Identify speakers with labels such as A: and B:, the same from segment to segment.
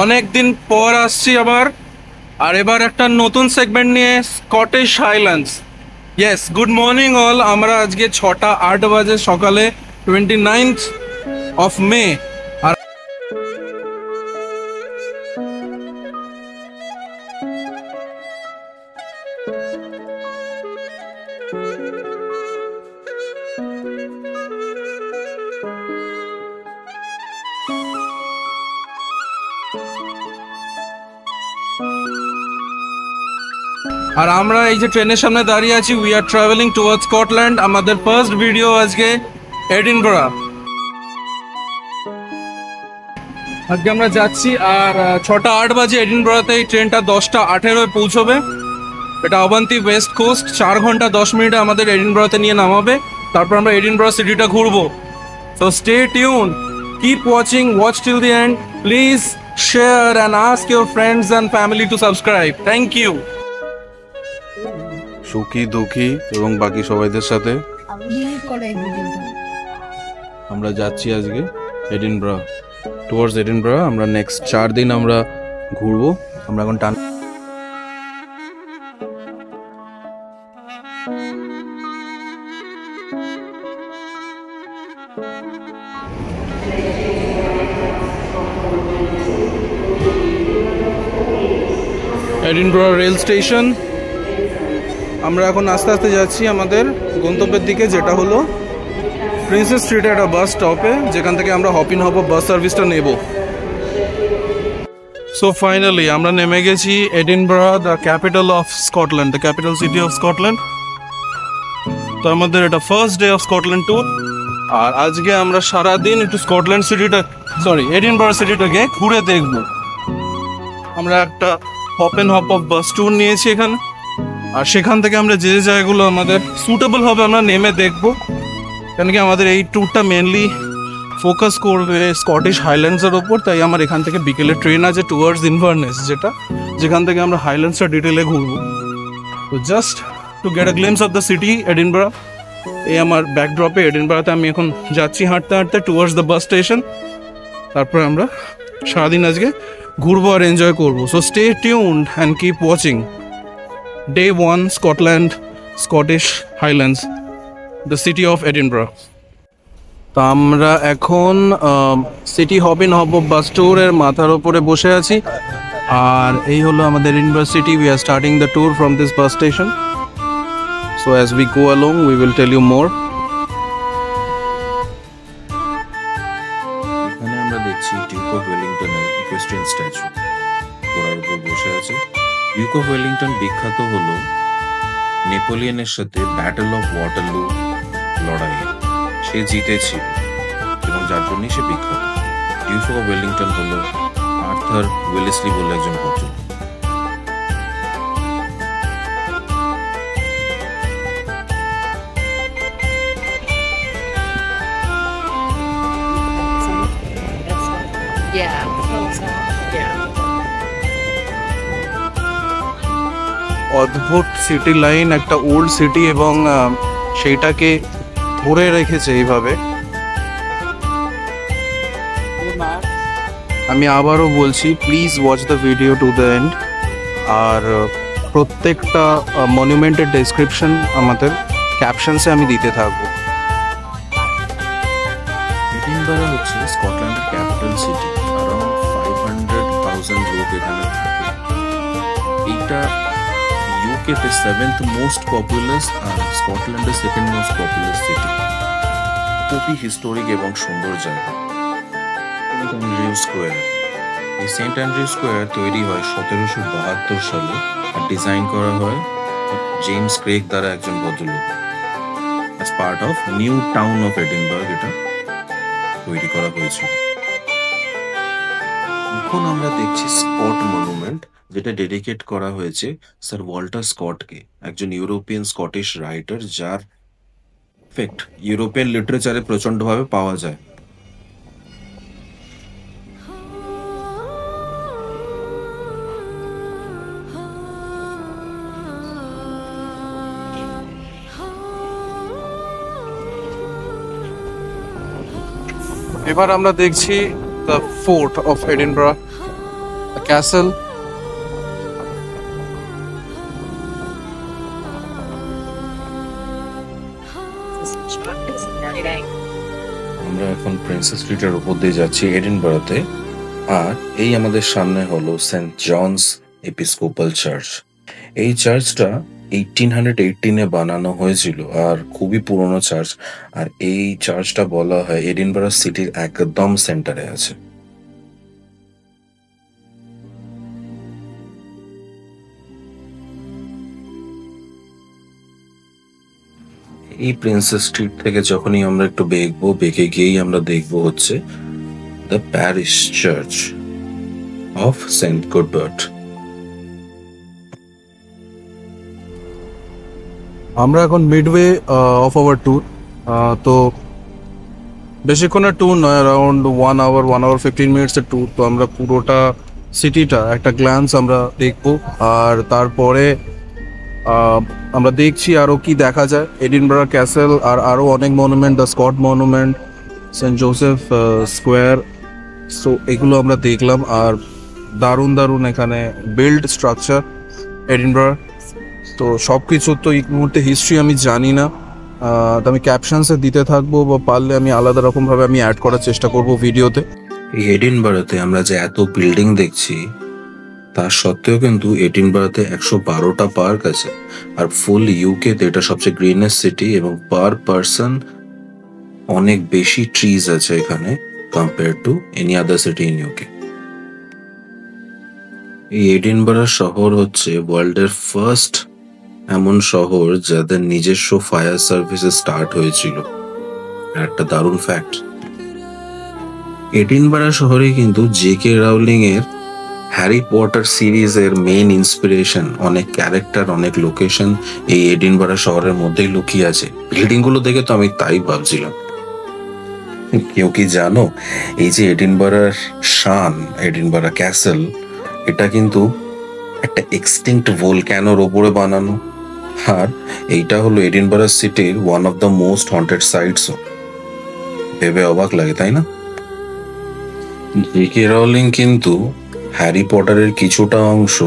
A: অনেক দিন পর আসছি আবার, আর এবার একটা নতুন সেগমেন্ট নিয়ে, Scottish Highlands. Yes, good morning all. আমরা আজকে 6:08 বাজে সকালে 29th of May। আর আর আমরা এই যে ট্রেনের সামনে দাঁড়িয়ে আছি, we are travelling towards Scotland. আমাদের ফার্স্ট ভিডিও আজকে এডিনবরা। আজকে আমরা যাচ্ছি, আর 6:08 বাজে এডিনবরাতে এই ট্রেনটা 10:18 পৌঁছবে। এটা অবান্তি ওয়েস্ট কোস্ট, 4 ঘন্টা 10 মিনিটে আমাদের এডিনবরাতে নিয়ে নামাবে। তারপর আমরা এডিনবরা সিটিটা ঘুরবো। So stay tuned, keep watching, watch till the end. Please share and ask your friends and family to subscribe. Thank you.
B: সুখী দুঃখী এবং বাকি সবাইদের সাথে আমরা যাচ্ছি আজকে এডিনবরা, টুয়ার্ডস এডিনবরা। আমরা নেক্সট 4 দিন আমরা ঘুরবো। আমরা এখন
A: এডিনবরা রেল স্টেশন। আমরা এখন আস্তে আস্তে যাচ্ছি আমাদের গন্তব্যের দিকে, যেটা হলো প্রিন্সেস স্ট্রিটে একটা বাস স্টপে, যেখান থেকে আমরা হপিন হপ বাস সার্ভিসটা নেব। সো ফাইনালি আমরা নেমে গেছি Edinburgh, the capital of Scotland, the capital city of Scotland. তো আমাদের এটা first day of Scotland tour. আর আজকে আমরা সারাদিন একটু স্কটল্যান্ড সিটিটা, এডিনবরা সিটিটাকে ঘুরে দেখব। আমরা একটা hop and hop of bus tour নিয়েছি এখানে, আর সেখান থেকে আমরা যে জায়গাগুলো আমাদের সুটেবল হবে আমরা নেমে দেখবো। কেন কি আমাদের এই ট্যুরটা মেনলি ফোকাস করবে স্কটিশ হাইল্যান্ডসের ওপর। তাই আমার এখান থেকে বিকেলে ট্রেন আছে টুয়ার্ডস ইনভারনেস, যেখান থেকে আমরা হাইল্যান্ডসটা ডিটেলে ঘুরবো। তো just to get a glimpse of the city Edinburgh. এই আমার ব্যাকড্রপে এডিনবরাতে আমি এখন যাচ্ছি হাঁটতে হাঁটতে টুয়ার্ডস দ্য বাস স্টেশন। তারপরে আমরা সারাদিন আজকে ঘুরবো আর এনজয় করবো। So stay tuned and keep watching. Day 1, Scotland, Scottish Highlands, the city of Edinburgh. তো আমরা এখন সিটি হপিন হপ বাস ট্যুরের মাথার ওপরে বসে আছি, আর এই হলো আমাদের Edinburgh city. We are starting the tour from this bus station. So as we go along, we will tell you more.
B: এখানে আমরা দেখছি ডিউক অফ ওয়েলিংটনের ইকুয়েস্ট্রিয়ান স্ট্যাচু, ঘোড়ার উপর বসে আছে। ডিউক অফ ওয়েলিংটন বিখ্যাত হলো নেপোলিয়নের সাথে ব্যাটল অফ ওয়াটারলু লড়াইয়ে। সে জিতেছিল এবং যার জন্যই সে বিখ্যাত। ডিউক অফ ওয়েলিংটন হলো আর্থার ওয়েলেসলি বলে একজন ভদ্রলোক।
A: অদ্ভুত সিটি লাইন, একটা ওল্ড সিটি, এবং সেইটাকে ধরে রেখেছে এইভাবে। আমি আবারও বলছি, please watch the video to the end. আর প্রত্যেকটা মনুমেন্টের ডেসক্রিপশন আমাদের ক্যাপশনসে আমি দিতে থাকবো।
B: এডিনবরা হচ্ছে স্কটল্যান্ডের ক্যাপিটাল সিটি। অ্যারাউন্ড 500,000 লোক এখানে থাকে। এইটা ইউকেতে 7th মোস্ট পপুলাস আর স্কটল্যান্ডের 2nd মোস্ট পপুলাস সিটি। খুবই হিস্টোরিক এবং সুন্দর জায়গা। সেন্ট অ্যান্ড্রিউ স্কোয়ার, এই সেন্ট অ্যান্ড্রিউ স্কোয়ার তৈরি হয় 1772 সালে, আর ডিজাইন করা হয় জেমস ক্রেগ দ্বারা, একজন ভদ্রলোক। As part of new town of Edinburgh এটা তৈরি করা হয়েছিল। এখন আমরা দেখছি স্কট মনুমেন্ট, যেটা ডেডিকেট করা হয়েছে স্যার ওয়াল্টার স্কটকে, একজন ইউরোপিয়ান স্কটিশ রাইটার, যার এফেক্ট ইউরোপিয়ান লিটারেচারে প্রচন্ডভাবে পাওয়া যায়।
A: এবার আমরা দেখছি the fort of Edinburgh. Castle.
B: আমরা এখন প্রিন্সেস স্ট্রিটের উপর দিয়ে যাচ্ছি এডিনবরাতে, আর এই আমাদের সামনে হলো সেন্ট জনস এপিস্কোপাল চার্চ। এই চার্চটা 1818-এ বানানো হয়েছিল আর খুবই পুরনো চার্চ। আর এই চার্চটা বলা হয় এডিনবরা সিটির একদম সেন্টারে আছে। এই প্রিন্সেস স্ট্রিট থেকে যখনই আমরা একটু বেঁকে গিয়েই আমরা দেখবো হচ্ছে the parish church of Saint Cuthbert.
A: আমরা এখন মিডওয়ে অফ আওয়ার ট্যুর। তো বেশিক্ষণের ট্যুর নয়, অ্যারাউন্ড 1 hour 15 মিনিটসের ট্যুর। তো আমরা পুরোটা সিটিটা একটা গ্ল্যান্স আমরা দেখবো, আর তারপরে আমরা দেখছি আরও কি দেখা যায়। এডিনবরা ক্যাসেল আর আরও অনেক monument, the Scott Monument, Saint Joseph Square, so এগুলো আমরা দেখলাম। আর দারুণ দারুণ এখানে বিল্ড স্ট্রাকচার এডিনবরা। তো সব কিছু তো এই মুহূর্তে হিস্ট্রি আমি জানি না, তো আমি ক্যাপশনসে দিতে থাকবো, বা পারলে আমি আলাদা রকমভাবে আমি অ্যাড করার চেষ্টা করব ভিডিওতে।
B: এই এডিনবরাতে আমরা যে এত বিল্ডিং দেখছি তা সত্ত্বেও কিন্তু এডিনবরাতে 112টা পার্ক আছে, আর ফুল ইউকেতে এটা সবচেয়ে গ্রিনেস্ট সিটি, এবং পার পার্সন অনেক বেশি ট্রিজ আছে এখানে compare to any other city in UK. এই এডিনবরা শহর হচ্ছে ওয়ার্ল্ডের ফার্স্ট এমন শহর যাদের নিজস্ব ফায়ার সার্ভিসে স্টার্ট হয়েছিল। একটা দারুণ ফ্যাক্ট। এডিনবরা শহরে কিন্তু জে.কে. রাউলিং এর হ্যারি পটার সিরিজের মেইন ইন্সপিরেশন, অনেক ক্যারেক্টার, অনেক লোকেশন এই এডিনবরা শহরের মধ্যেই লুকিয়ে আছে। বিল্ডিং গুলো দেখে তো আমি তাই ভাবছিলাম। কেউ কি জানো এই যে এডিনবরার শান, এডিনবরা ক্যাসেল, এটা কিন্তু একটা এক্সটিংক্ট ভোলক্যানোর ওপরে বানানো। আর এইটা হলো এডিনবরা সিটির one of the most haunted সাইটসও। ভেবে অবাক লাগে, তাই না? জে.কে. রাউলিং কিন্তু হ্যারি পটারের কিছুটা অংশ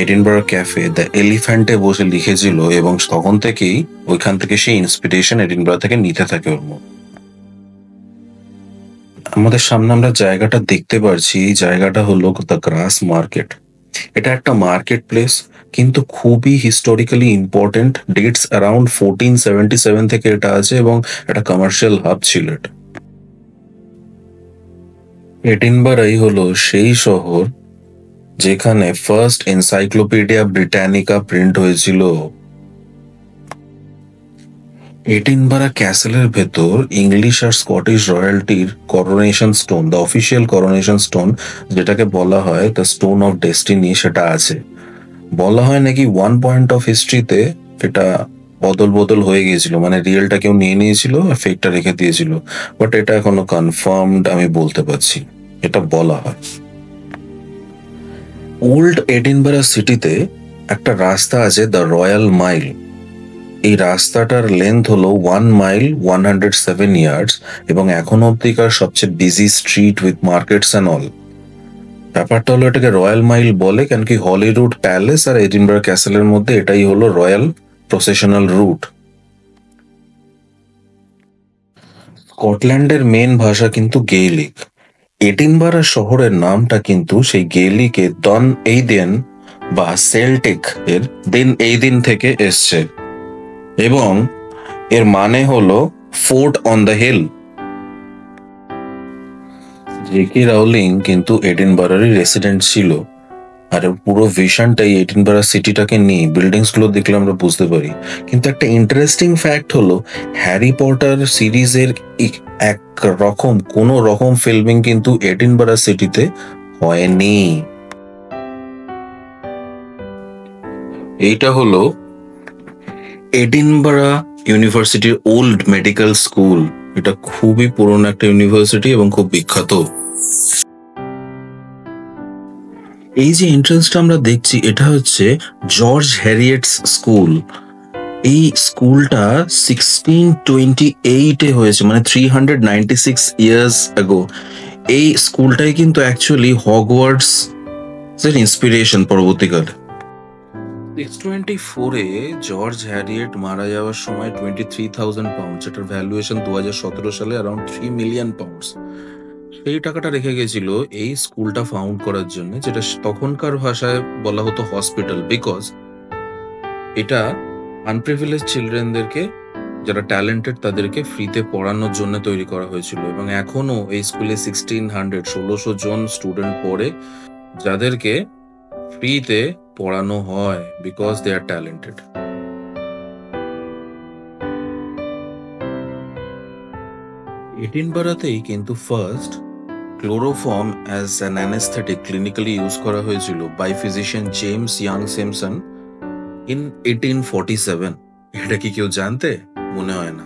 B: এডিনবরা ক্যাফে দ্য এলিফ্যান্টে বসে লিখেছিল, এবং তখন থেকেই ওইখান থেকে সেই ইন্সপিরেশন এডিনবরা থেকে নিতে থাকে ওর মধ্যে। আমাদের সামনে আমরা জায়গাটা দেখতে পারছি, এই জায়গাটা হলো দ্য গ্রাস মার্কেট। এটা একটা মার্কেট প্লেস, কিন্তু খুবই হিস্টোরিক্যালি ইম্পর্টেন্ট। ডেটস অ্যারাউন্ড 1477 থেকে এটা আছে, এবং একটা কমার্শিয়াল হাব ছিল এটা। এডিনবরাই হলো সেই শহর যেখানে ফার্স্ট এনসাইক্লোপিডিয়া ব্রিটানিকা প্রিন্ট হয়েছিল। এডিনবরা ক্যাসেলের ভেতর ইংলিশ আর স্কটিশ রয়্যালটির coronation stone, the official coronation stone, যেটাকে বলা হয় দ্য স্টোন অফ ডেস্টিনি, সেটা আছে। বলা হয় নাকি ওয়ান পয়েন্ট অফ হিস্ট্রিতে এটা বদল হয়ে গিয়েছিল, মানে রিয়েলটা কেউ নিয়ে নিয়েছিল, ফেকটা রেখে দিয়েছিল। বাট এটা এখনো কনফার্মড আমি বলতে পারছি, এটা বলা হয়। ওল্ড এডিনবরা সিটিতে একটা রাস্তা আছে, দ্য রয়্যাল মাইল। এই রাস্তাটার লেন্থ হলো 1 মাইল 107 ইয়ার্ডস, এবং এখন অব্দিকার সবচেয়ে busy street with markets and all. ব্যাপারটা হলো এটাকে রয়্যাল মাইল বলে কেন কি হলিরুড প্যালেস আর এডিনবরা ক্যাসেলের মধ্যে এটাই হলো রয়্যাল প্রসেশনাল রুট। স্কটল্যান্ডের মেন ভাষা কিন্তু গেইলিক। এডিনবরা শহরের নামটা কিন্তু সেই গেইলিকে দন এইদেন বা সেল্টিক এর দিন এই দিন থেকে এসছে, এবং এর মানে হলো fort on the hill. J K. Rowling কিন্তু এডিনবরারই রেসিডেন্ট ছিল, আর পুরো ভিশনটাই এডিনবরা সিটিটাকে নিয়ে। বিল্ডিংস গুলো দেখলে আমরা বুঝতে পারি। কিন্তু একটা ইন্টারেস্টিং ফ্যাক্ট হলো হ্যারি পটার সিরিজের এক রকম কোন রকম ফিল্মিং কিন্তু এডিনবরা সিটিতে হয়নি। এইটা হলো এডিনবরা ইউনিভার্সিটির ওল্ড মেডিকেল স্কুল। এটা খুবই পুরনো একটা ইউনিভার্সিটি এবং খুব বিখ্যাত। এই যে এন্ট্রান্সটা আমরা দেখছি এটা হচ্ছে জর্জ হ্যারিয়েটস স্কুল। এই স্কুলটা 1628-এ হয়েছে, মানে 396 ইয়ার্স অ্যাগো। এই স্কুলটাই কিন্তু অ্যাকচুয়ালি হগওয়ার্টস ইন্সপিরেশন পরবর্তীকালে। 624-এ জর্জ হ্যারিয়েট মারা যাওয়ার সময় 23,000 পাউন্ড, যেটার ভ্যালুয়েশন 2017 সালে অ্যারাউন্ড 3 মিলিয়ন পাউন্ডস, সেই টাকাটা রেখে গেছিল এই স্কুলটা ফাউন্ড করার জন্য, যেটা তখনকার ভাষায় বলা হতো হসপিটাল, বিকজ এটা আনপ্রিভিলেজ চিলড্রেনদেরকে, যারা ট্যালেন্টেড তাদেরকে ফ্রিতে পড়ানোর জন্য তৈরি করা হয়েছিল। এবং এখনো এই স্কুলে 1600 জন স্টুডেন্ট পড়ে, যাদেরকে ফ্রিতে পড়ানো হয় বিকজ দে আর ট্যালেন্টেড। এডিনবারাতেই কিন্তু first chloroform as an anaesthetic clinically use করা হয়েছিল by physician James Young Simpson in 1847। এটা কি কেউ জানতে? মনে হয় না।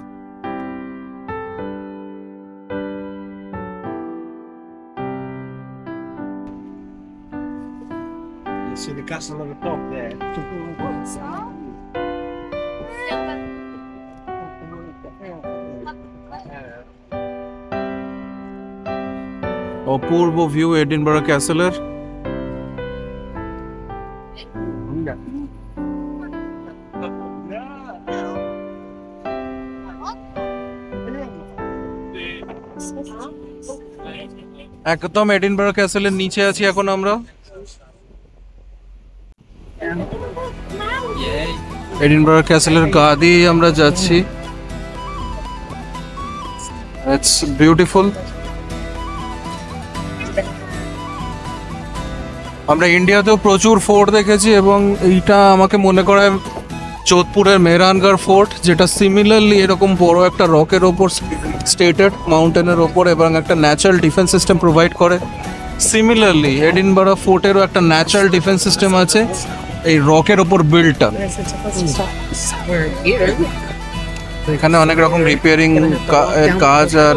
C: See the castle on the top there.
A: Apurba view Edinburgh ক্যাসেলের। একদম এডিনবরা ক্যাসেলের নিচে আছি এখন আমরা। এডিনবরা ক্যাসেলের গা দিয়ে আমরা যাচ্ছি। It's beautiful. আমরা ইন্ডিয়াতেও প্রচুর ফোর্ট দেখেছি এবং এইটা আমাকে মনে করায় যোধপুরের মেহরানগড় ফোর্ট, যেটা সিমিলারলি এরকম বড় একটা রকের ওপর স্টেটেড মাউন্টেনের ওপর এবং একটা ন্যাচারাল ডিফেন্স সিস্টেম প্রোভাইড করে। সিমিলারলি এডিনবরা ফোর্টেরও একটা ন্যাচারাল ডিফেন্স সিস্টেম আছে এই রকের ওপর বিল্ডটা। এখানে অনেক রকম রিপেয়ারিং কাজ আর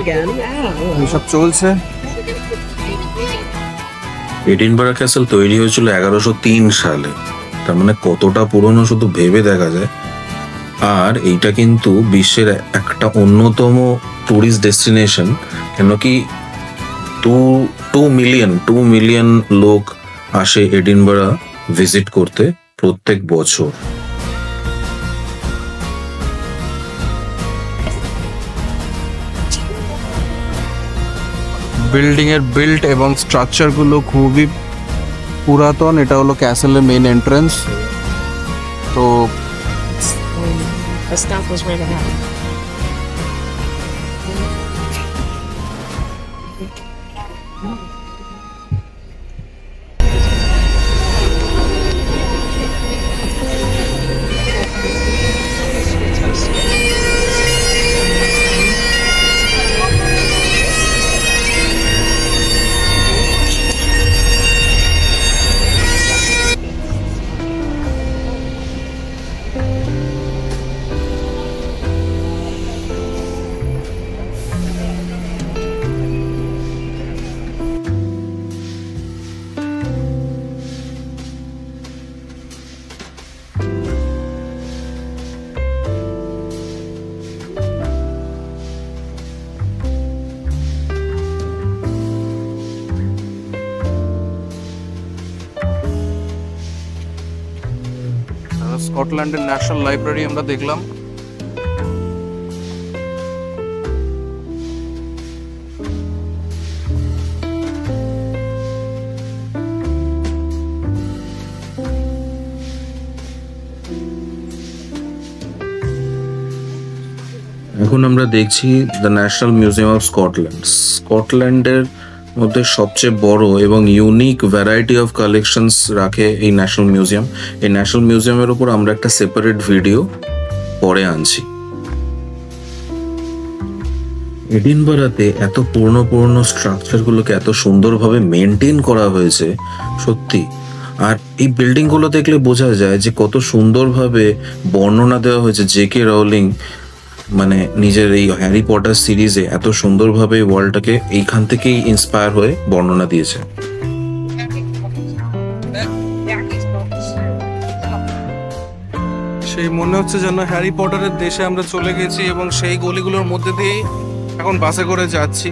A: এসব চলছে।
B: এডিনবরা ক্যাসেল তৈরি হয়েছিল 1103 সালে, তার মানে কতটা পুরনো শুধু ভেবে দেখা যায়। আর এইটা কিন্তু বিশ্বের একটা অন্যতম ট্যুরিস্ট ডেস্টিনেশন, কেন কি 2 মিলিয়ন লোক আসে এডিনবরা ভিজিট করতে প্রত্যেক বছর।
A: বিল্ডিং এর বিল্ড এবং স্ট্রাকচার গুলো খুবই পুরাতন। এটা হলো ক্যাসেলের মেইন এন্ট্রান্স। তো
D: The stop was right ahead.
A: স্কটল্যান্ডের ন্যাশনাল লাইব্রেরি আমরা দেখলাম।
B: এখন আমরা দেখছি the national museum of Scotland. স্কটল্যান্ডের মধ্যে সবচেয়ে বড় এবং ইউনিক ভ্যারাইটি অফ কালেকশনস রাখে এই ন্যাশনাল মিউজিয়াম। এই ন্যাশনাল মিউজিয়ামের উপর আমরা একটা সেপারেট ভিডিও পরে আনছি। এডিনবরাতে এত পুরনো স্ট্রাকচারগুলোকে এত সুন্দরভাবে মেনটেন করা হয়েছে সত্যি। আর এই বিল্ডিংগুলো দেখলে বোঝা যায় যে কত সুন্দরভাবে বর্ণনা দেওয়া হয়েছে। জে.কে. রাউলিং মানে নিজের এই হ্যারি পটার সিরিজে এত সুন্দরভাবে ওয়ার্ল্ডটাকে এইখান থেকেই ইন্সপায়ার হয়ে বর্ণনা দিয়েছে।
A: সেই মনে হচ্ছে যেন হ্যারি পটারের দেশে আমরা চলে গেছি এবং সেই গলিগুলোর মধ্যে দিয়েই এখন বাসে করে যাচ্ছি।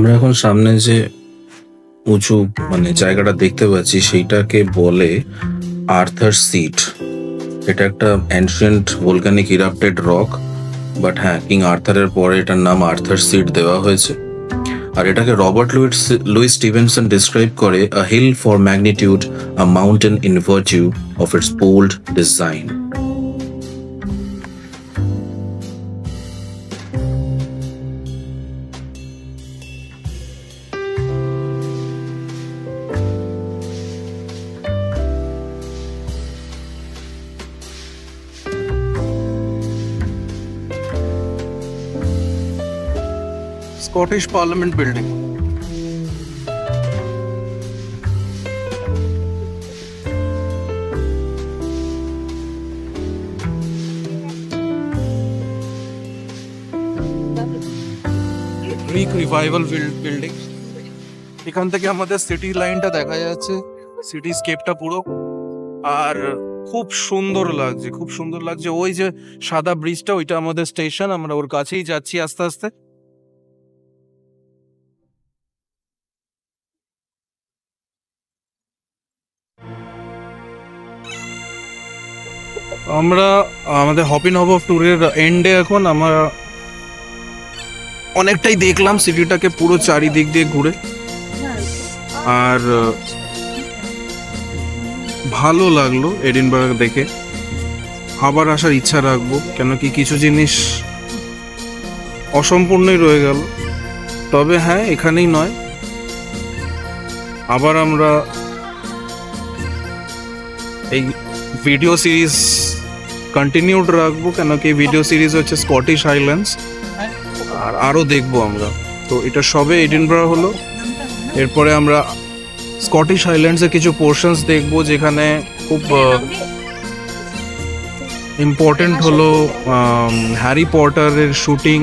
B: আমরা এখন সামনে যে উঁচু মানে জায়গাটা দেখতে পাচ্ছি সেইটাকে বলে আর্থার সিট। এটা একটা ancient volcanic erupted rock, but হ্যাঁ, কিং আর্থারের পরে এটার নাম আর্থার সিট দেওয়া হয়েছে। আর এটাকে রবার্ট লুইস স্টিভেনসন ডিসক্রাইব করে a hill for magnitude, a mountain in virtue of its bold design.
A: Scottish Parliament building. Greek revival building. এখান থেকে আমাদের সিটি লাইনটা দেখা যাচ্ছে, সিটি স্কেপটা পুরো। আর খুব সুন্দর লাগছে, খুব সুন্দর লাগছে। ওই যে সাদা ব্রিজটা, ওইটা আমাদের স্টেশন, আমরা ওর কাছেই যাচ্ছি আস্তে আস্তে। আমরা আমাদের হপিন হব ট্যুরের এন্ডে এখন। আমরা অনেকটাই দেখলাম সিটিটাকে পুরো চারিদিক দিয়ে ঘুরে, আর ভালো লাগলো এডিনবার্গ দেখে। আবার আসার ইচ্ছা রাখবো, কেন কি কিছু জিনিস অসম্পূর্ণই রয়ে গেল। তবে হ্যাঁ, এখানেই নয়, আবার আমরা এই ভিডিও সিরিজ কন্টিনিউড রাখবো, কেন কি ভিডিও সিরিজ হচ্ছে স্কটিশ হাইল্যান্ডস, আর আরও দেখবো আমরা। তো এটা সবে এডিনবরা হলো, এরপরে আমরা স্কটিশ হাইল্যান্ডসের কিছু পোর্শনস দেখবো, যেখানে খুব ইম্পর্টেন্ট হলো হ্যারি পটারের শুটিং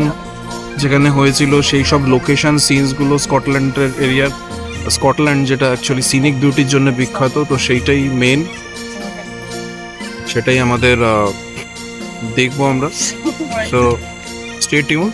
A: যেখানে হয়েছিল, সেই সব লোকেশন সিনসগুলো স্কটল্যান্ডের এরিয়ার। স্কটল্যান্ড যেটা অ্যাকচুয়ালি সিনিক বিউটির জন্য বিখ্যাত, তো সেইটাই মেন, সেটাই আমাদের দেখবো আমরা। So stay tune.